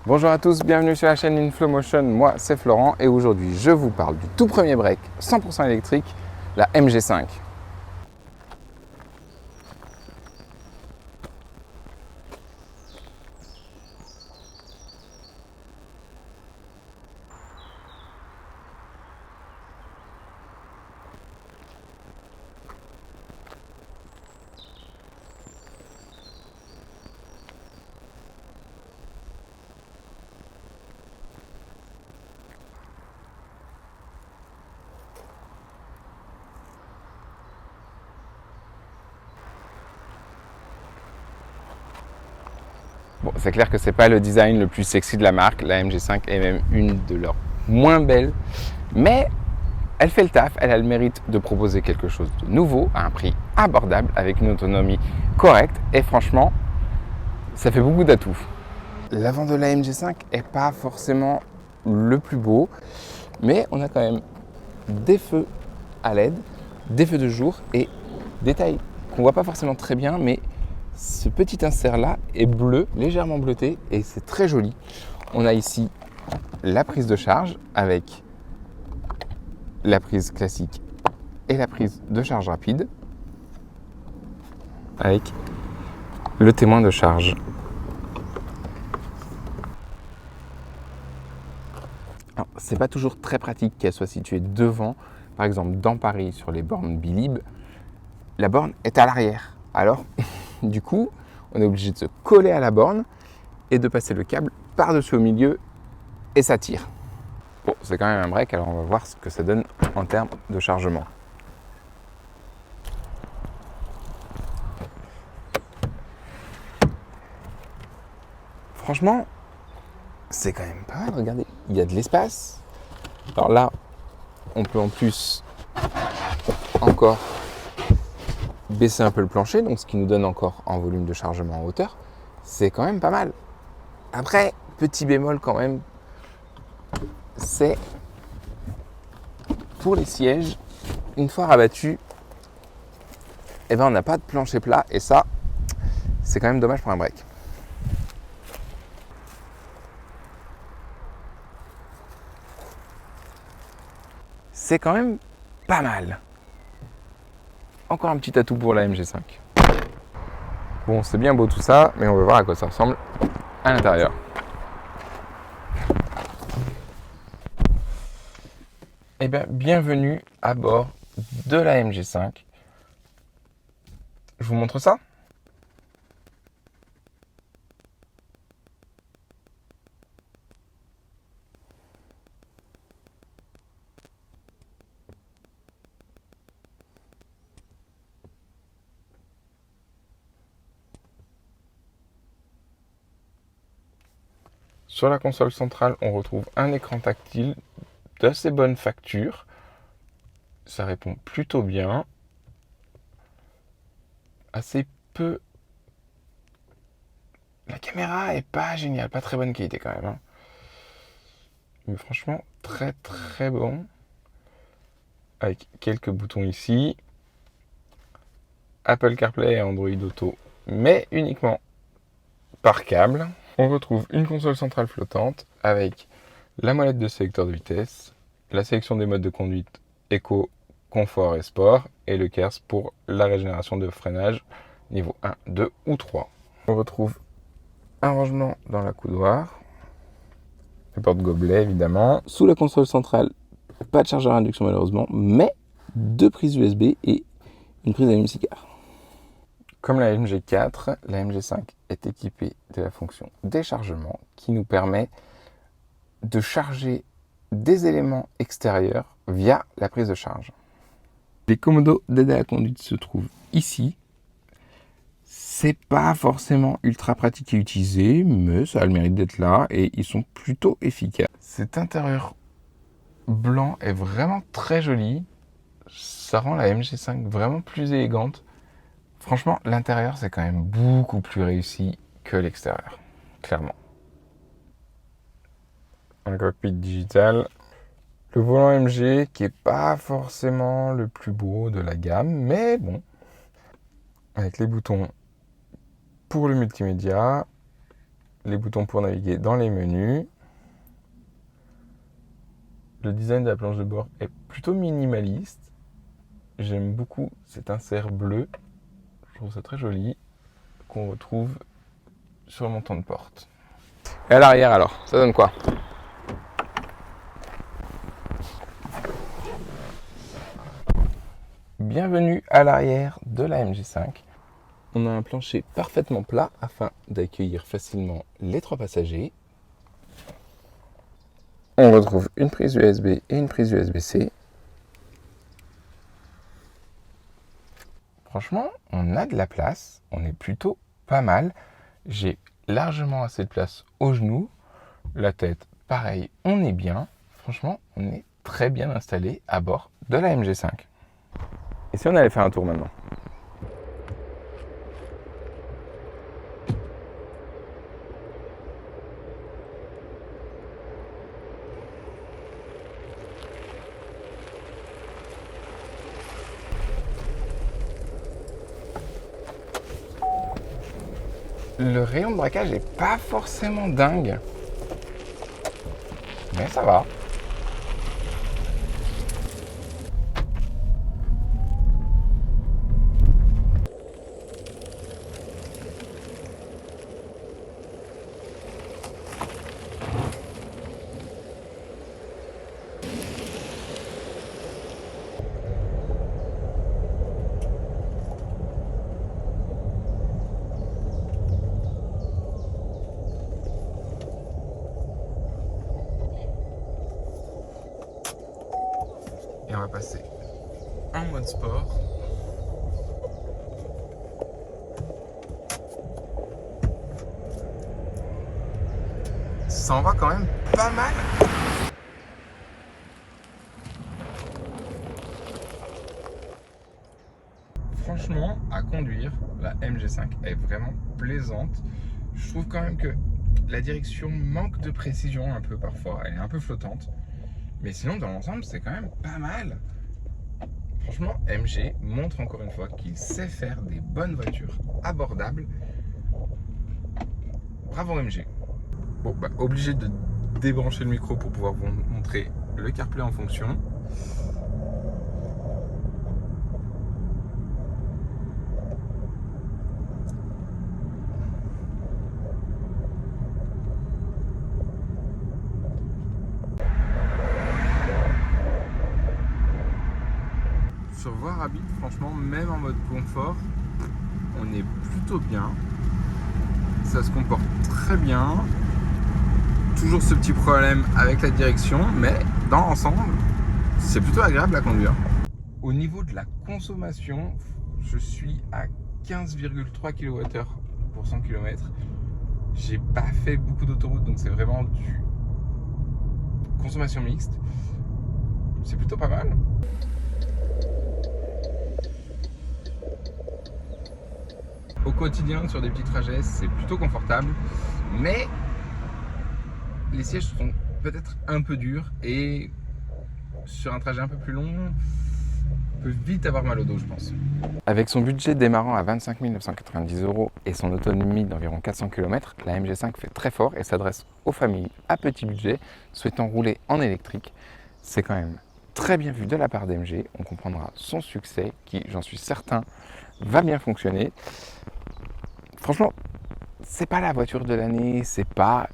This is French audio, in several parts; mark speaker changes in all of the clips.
Speaker 1: Bonjour à tous, bienvenue sur la chaîne InFlowMotion, moi c'est Florent et aujourd'hui je vous parle du tout premier break 100% électrique, la MG5. Bon, c'est clair que c'est pas le design le plus sexy de la marque, la MG5 est même une de leurs moins belles, mais elle fait le taf, elle a le mérite de proposer quelque chose de nouveau à un prix abordable avec une autonomie correcte et franchement, ça fait beaucoup d'atouts. L'avant de la MG5 est pas forcément le plus beau, mais on a quand même des feux à LED, des feux de jour et détail qu'on voit pas forcément très bien, mais ce petit insert là est bleu, légèrement bleuté et c'est très joli. On a ici la prise de charge avec la prise classique et la prise de charge rapide avec le témoin de charge. Alors, c'est pas toujours très pratique qu'elle soit située devant. Par exemple, dans Paris, sur les bornes Bilib, la borne est à l'arrière. Alors, du coup, on est obligé de se coller à la borne et de passer le câble par-dessus au milieu et ça tire. Bon, c'est quand même un break, alors on va voir ce que ça donne en termes de chargement. Franchement, c'est quand même pas mal, regardez, il y a de l'espace. Alors là, on peut en plus encore baisser un peu le plancher, donc ce qui nous donne encore un volume de chargement en hauteur. C'est quand même pas mal. Après, petit bémol quand même, c'est pour les sièges, une fois rabattus, eh ben on n'a pas de plancher plat et ça, c'est quand même dommage pour un break. C'est quand même pas mal. Encore un petit atout pour la MG5. Bon, c'est bien beau tout ça, mais on va voir à quoi ça ressemble à l'intérieur. Eh bien, bienvenue à bord de la MG5. Je vous montre ça. Sur la console centrale, on retrouve un écran tactile d'assez bonne facture. Ça répond plutôt bien. Assez peu. La caméra est pas géniale, pas très bonne qualité quand même, hein. Mais franchement, très très bon. Avec quelques boutons ici. Apple CarPlay et Android Auto, mais uniquement par câble. On retrouve une console centrale flottante avec la molette de sélecteur de vitesse, la sélection des modes de conduite éco, confort et sport, et le KERS pour la régénération de freinage niveau 1, 2 ou 3. On retrouve un rangement dans la coudoir, le porte-gobelet évidemment. Sous la console centrale, pas de chargeur à induction malheureusement, mais deux prises USB et une prise allume-cigare. Comme la MG4, la MG5 est équipée de la fonction déchargement qui nous permet de charger des éléments extérieurs via la prise de charge. Les commodos d'aide à la conduite se trouvent ici. C'est pas forcément ultra pratique à utiliser, mais ça a le mérite d'être là et ils sont plutôt efficaces. Cet intérieur blanc est vraiment très joli. Ça rend la MG5 vraiment plus élégante. Franchement, l'intérieur, c'est quand même beaucoup plus réussi que l'extérieur, clairement. Un cockpit digital. Le volant MG qui est pas forcément le plus beau de la gamme, mais bon. Avec les boutons pour le multimédia, les boutons pour naviguer dans les menus. Le design de la planche de bord est plutôt minimaliste. J'aime beaucoup cet insert bleu. Je trouve ça très joli, qu'on retrouve sur le montant de porte. Et à l'arrière alors, ça donne quoi? Bienvenue à l'arrière de la MG5. On a un plancher parfaitement plat afin d'accueillir facilement les 3 passagers. On retrouve une prise USB et une prise USB-C. Franchement, on a de la place, on est plutôt pas mal. J'ai largement assez de place aux genoux. La tête, pareil, on est bien. Franchement, on est très bien installé à bord de la MG5. Et si on allait faire un tour maintenant? Le rayon de braquage n'est pas forcément dingue, mais ça va. Et on va passer en mode sport. Ça en va quand même pas mal. Franchement, à conduire, la MG5 est vraiment plaisante. Je trouve quand même que la direction manque de précision un peu parfois. Elle est un peu flottante. Mais sinon, dans l'ensemble, c'est quand même pas mal. Franchement, MG montre encore une fois qu'il sait faire des bonnes voitures abordables. Bravo MG. Bon, bah, obligé de débrancher le micro pour pouvoir vous montrer le CarPlay en fonction. Sur voie rapide, franchement, même en mode confort, on est plutôt bien. Ça se comporte très bien. Toujours ce petit problème avec la direction, mais dans l'ensemble, c'est plutôt agréable à conduire. Au niveau de la consommation, je suis à 15,3 kWh pour 100 km. J'ai pas fait beaucoup d'autoroute, donc c'est vraiment du consommation mixte. C'est plutôt pas mal. Au quotidien, sur des petits trajets, c'est plutôt confortable, mais les sièges sont peut-être un peu durs et sur un trajet un peu plus long, on peut vite avoir mal au dos, je pense. Avec son budget démarrant à 25 990 € et son autonomie d'environ 400 km, la MG5 fait très fort et s'adresse aux familles à petit budget souhaitant rouler en électrique. C'est quand même très bien vu de la part d'MG, on comprendra son succès qui, j'en suis certain, va bien fonctionner. Franchement, c'est pas la voiture de l'année, c'est pas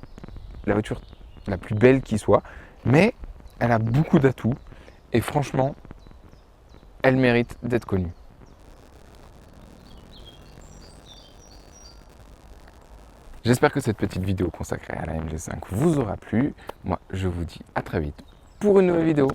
Speaker 1: la voiture la plus belle qui soit, mais elle a beaucoup d'atouts et franchement, elle mérite d'être connue. J'espère que cette petite vidéo consacrée à la MG5 vous aura plu. Moi, je vous dis à très vite pour une nouvelle vidéo.